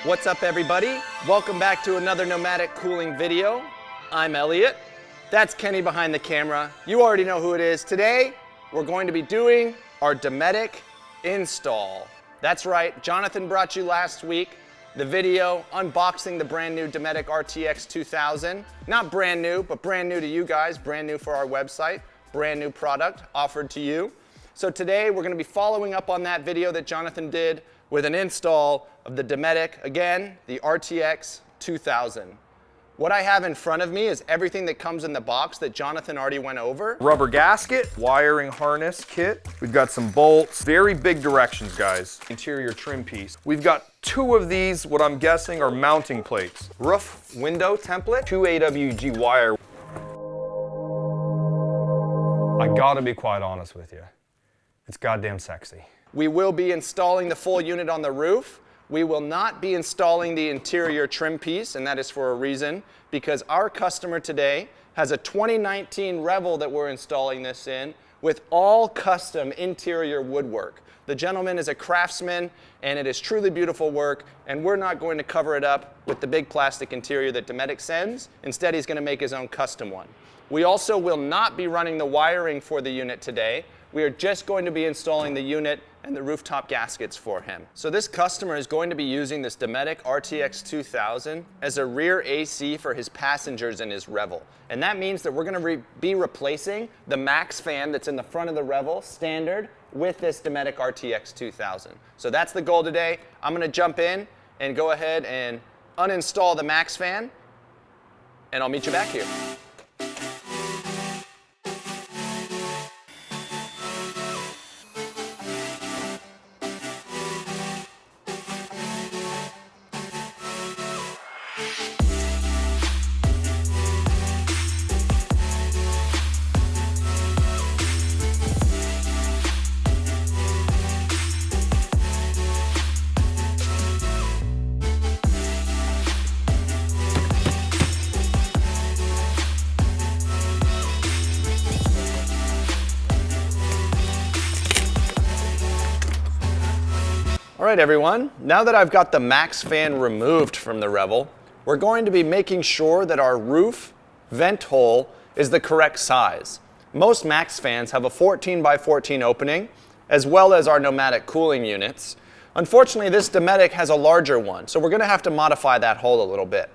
What's up, everybody? Welcome back to another Nomadic Cooling video. I'm Elliot. That's Kenny behind the camera. You already know who it is. Today, we're going to be doing our Dometic install. That's right, Jonathan brought you last week the video unboxing the brand new Dometic RTX 2000. Not brand new, but brand new to you guys, brand new for our website, brand new product offered to you. So today, we're gonna be following up on that video that Jonathan did with an install of the Dometic, again, the RTX 2000. What I have in front of me is everything that comes in the box that Jonathan already went over. Rubber gasket, wiring harness kit. We've got some bolts, very big directions, guys. Interior trim piece. We've got two of these, what I'm guessing are mounting plates. Roof window template, 2 AWG wire. I gotta be quite honest with you. It's goddamn sexy. We will be installing the full unit on the roof. We will not be installing the interior trim piece, and that is for a reason, because our customer today has a 2019 Revel that we're installing this in with all custom interior woodwork. The gentleman is a craftsman, and it is truly beautiful work, and we're not going to cover it up with the big plastic interior that Dometic sends. Instead, he's gonna make his own custom one. We also will not be running the wiring for the unit today. We are just going to be installing the unit and the rooftop gaskets for him. So this customer is going to be using this Dometic RTX 2000 as a rear AC for his passengers in his Revel. And that means that we're gonna be replacing the Maxx fan that's in the front of the Revel standard with this Dometic RTX 2000. So that's the goal today. I'm gonna jump in and go ahead and uninstall the Maxx fan, and I'll meet you back here. All right, everyone, now that I've got the Maxx fan removed from the Revel, we're going to be making sure that our roof vent hole is the correct size. Most Maxx fans have a 14 by 14 opening, as well as our Nomadic Cooling units. Unfortunately, this Dometic has a larger one, so we're gonna have to modify that hole a little bit.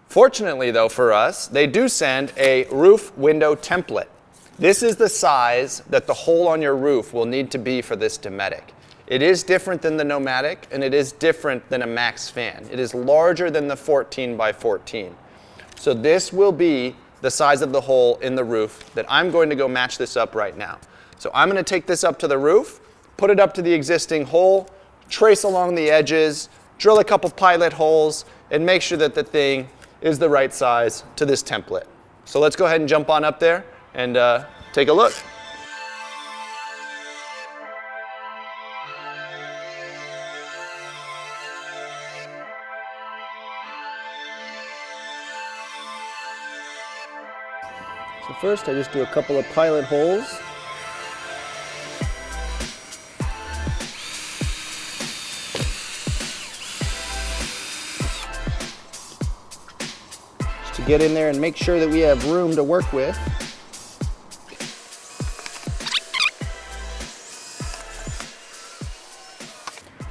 Fortunately, though, for us, they do send a roof window template. This is the size that the hole on your roof will need to be for this Dometic. It is different than the Nomadic, and it is different than a Maxx fan. It is larger than the 14 by 14. So this will be the size of the hole in the roof that I'm going to go match this up right now. So I'm gonna take this up to the roof, put it up to the existing hole, trace along the edges, drill a couple pilot holes, and make sure that the thing is the right size to this template. So let's go ahead and jump on up there and take a look. So first I just do a couple of pilot holes. Just to get in there and make sure that we have room to work with.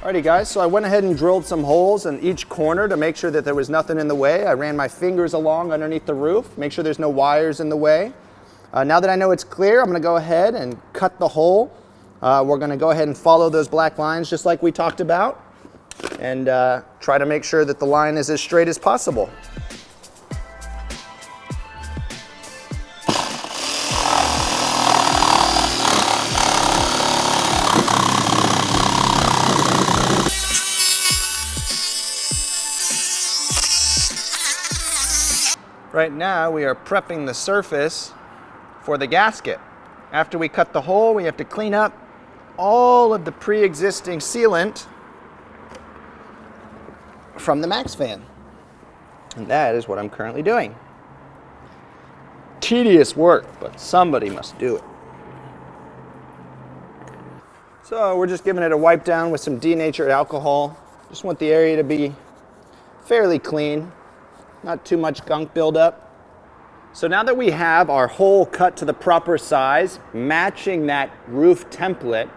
Alrighty guys, so I went ahead and drilled some holes in each corner to make sure that there was nothing in the way. I ran my fingers along underneath the roof, make sure there's no wires in the way. Now that I know it's clear, I'm gonna go ahead and cut the hole. We're gonna go ahead and follow those black lines just like we talked about, and try to make sure that the line is as straight as possible. Right now, we are prepping the surface for the gasket. After we cut the hole, we have to clean up all of the pre-existing sealant from the Maxx fan. And that is what I'm currently doing. Tedious work, but somebody must do it. So we're just giving it a wipe down with some denatured alcohol Just want the area to be fairly clean, not too much gunk buildup. So now that we have our hole cut to the proper size, matching that roof template,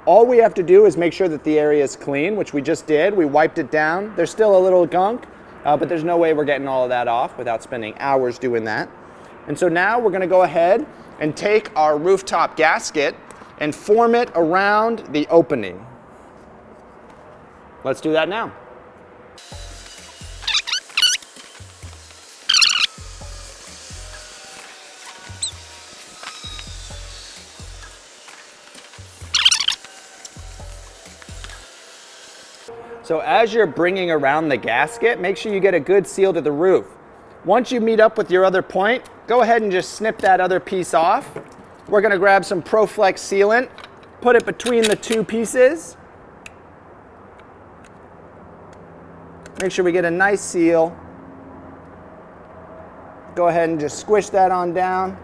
all we have to do is make sure that the area is clean, which we just did. We wiped it down. There's still a little gunk, but there's no way we're getting all of that off without spending hours doing that. And so now we're gonna go ahead and take our rooftop gasket and form it around the opening. Let's do that now. So as you're bringing around the gasket, make sure you get a good seal to the roof. Once you meet up with your other point, go ahead and just snip that other piece off. We're gonna grab some ProFlex sealant, put it between the two pieces. Make sure we get a nice seal. Go ahead and just squish that on down.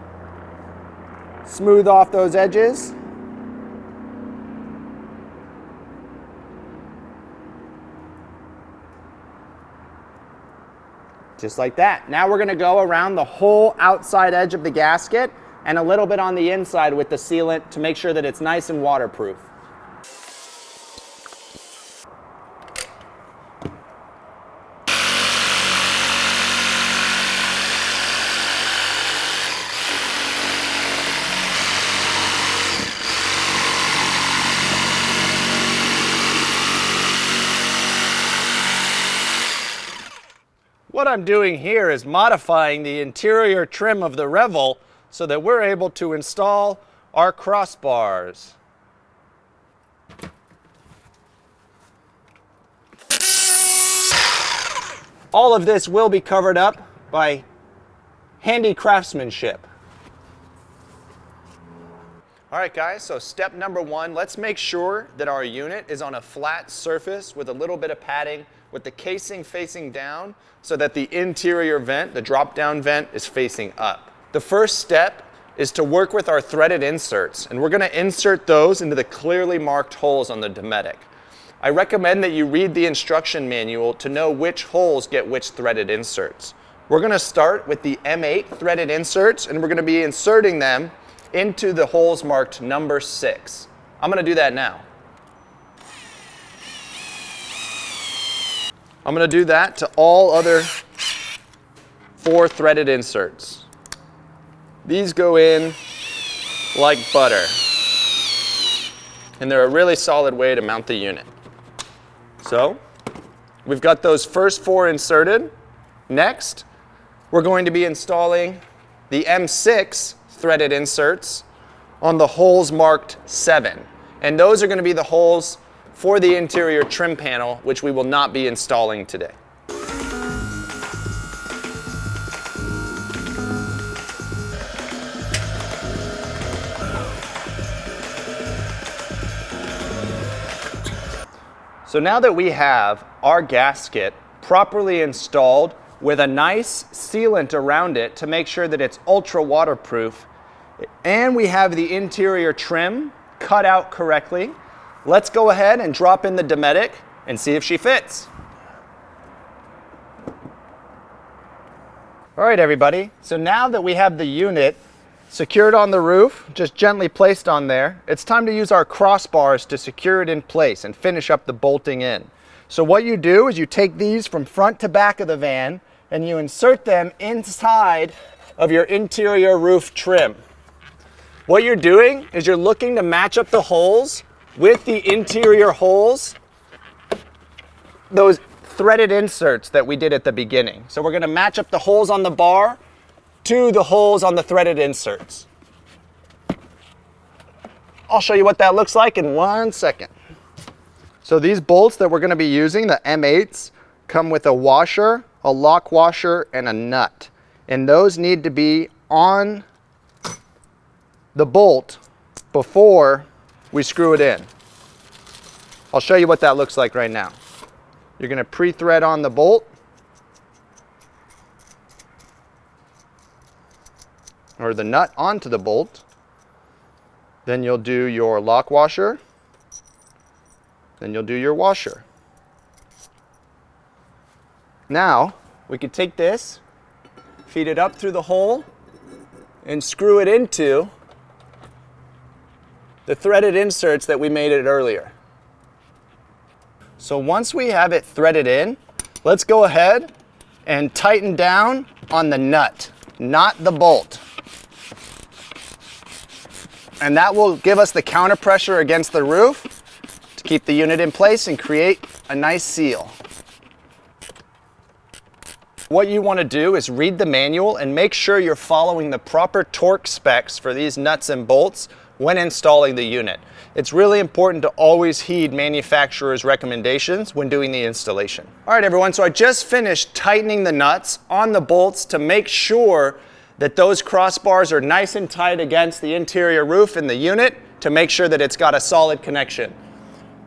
Smooth off those edges. Just like that. Now we're gonna go around the whole outside edge of the gasket and a little bit on the inside with the sealant to make sure that it's nice and waterproof. What I'm doing here is modifying the interior trim of the Revel so that we're able to install our crossbars. All of this will be covered up by handy craftsmanship. All right guys, so step number one, let's make sure that our unit is on a flat surface with a little bit of padding with the casing facing down so that the interior vent, the drop-down vent, is facing up. The first step is to work with our threaded inserts, and we're gonna insert those into the clearly marked holes on the Dometic. I recommend that you read the instruction manual to know which holes get which threaded inserts. We're gonna start with the M8 threaded inserts, and we're gonna be inserting them into the holes marked number 6. I'm gonna do that now. I'm gonna do that to all other 4 threaded inserts. These go in like butter, and they're a really solid way to mount the unit. So, we've got those first 4 inserted. Next, we're going to be installing the M6 threaded inserts on the holes marked 7. And those are gonna be the holes for the interior trim panel, which we will not be installing today. So now that we have our gasket properly installed with a nice sealant around it to make sure that it's ultra waterproof, and we have the interior trim cut out correctly, let's go ahead and drop in the Dometic and see if she fits. All right, everybody. So now that we have the unit secured on the roof, just gently placed on there, it's time to use our crossbars to secure it in place and finish up the bolting in. So what you do is you take these from front to back of the van and you insert them inside of your interior roof trim. What you're doing is you're looking to match up the holes with the interior holes, those threaded inserts that we did at the beginning. So we're gonna match up the holes on the bar to the holes on the threaded inserts. I'll show you what that looks like in 1 second. So these bolts that we're gonna be using, the M8s, come with a washer, a lock washer, and a nut. And those need to be on the bolt before we screw it in. I'll show you what that looks like right now. You're gonna pre-thread on the bolt, or the nut onto the bolt. Then you'll do your lock washer. Then you'll do your washer. Now, we could take this, feed it up through the hole, and screw it into the threaded inserts that we made it earlier. So once we have it threaded in, let's go ahead and tighten down on the nut, not the bolt. And that will give us the counter pressure against the roof to keep the unit in place and create a nice seal. What you want to do is read the manual and make sure you're following the proper torque specs for these nuts and bolts when installing the unit. It's really important to always heed manufacturer's recommendations when doing the installation. All right, everyone, so I just finished tightening the nuts on the bolts to make sure that those crossbars are nice and tight against the interior roof in the unit to make sure that it's got a solid connection.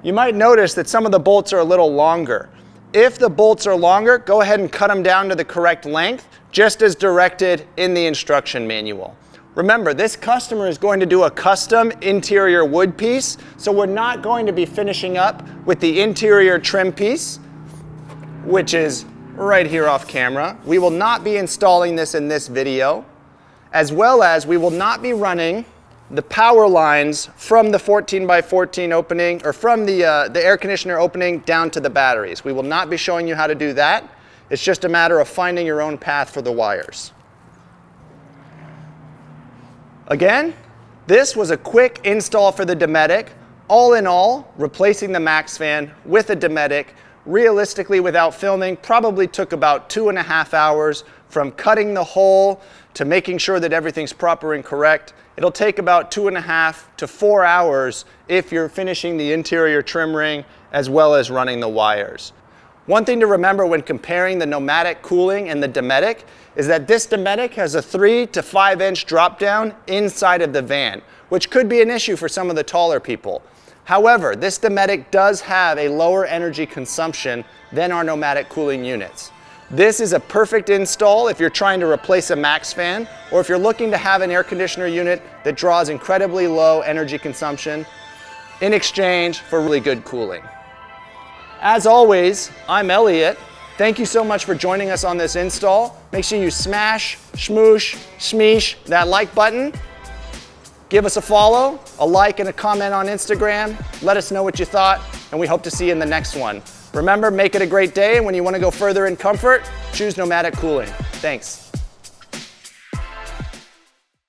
You might notice that some of the bolts are a little longer. If the bolts are longer, go ahead and cut them down to the correct length, just as directed in the instruction manual. Remember, this customer is going to do a custom interior wood piece, so we're not going to be finishing up with the interior trim piece, which is right here off camera. We will not be installing this in this video, as well as we will not be running the power lines from the 14x14 opening, or from the air conditioner opening down to the batteries. We will not be showing you how to do that. It's just a matter of finding your own path for the wires. Again, this was a quick install for the Dometic. All in all, replacing the Maxx Fan with a Dometic, realistically without filming, probably took about 2.5 hours from cutting the hole to making sure that everything's proper and correct. It'll take about 2.5 to 4 hours if you're finishing the interior trim ring as well as running the wires. One thing to remember when comparing the Nomadic Cooling and the Dometic is that this Dometic has a 3 to 5 inch drop down inside of the van, which could be an issue for some of the taller people. However, this Dometic does have a lower energy consumption than our Nomadic Cooling units. This is a perfect install if you're trying to replace a Maxx Fan, or if you're looking to have an air conditioner unit that draws incredibly low energy consumption in exchange for really good cooling. As always, I'm Elliot. Thank you so much for joining us on this install. Make sure you smash, smoosh, smeesh that like button. Give us a follow, a like, and a comment on Instagram. Let us know what you thought, and we hope to see you in the next one. Remember, make it a great day, and when you want to go further in comfort, choose Nomadic Cooling. Thanks.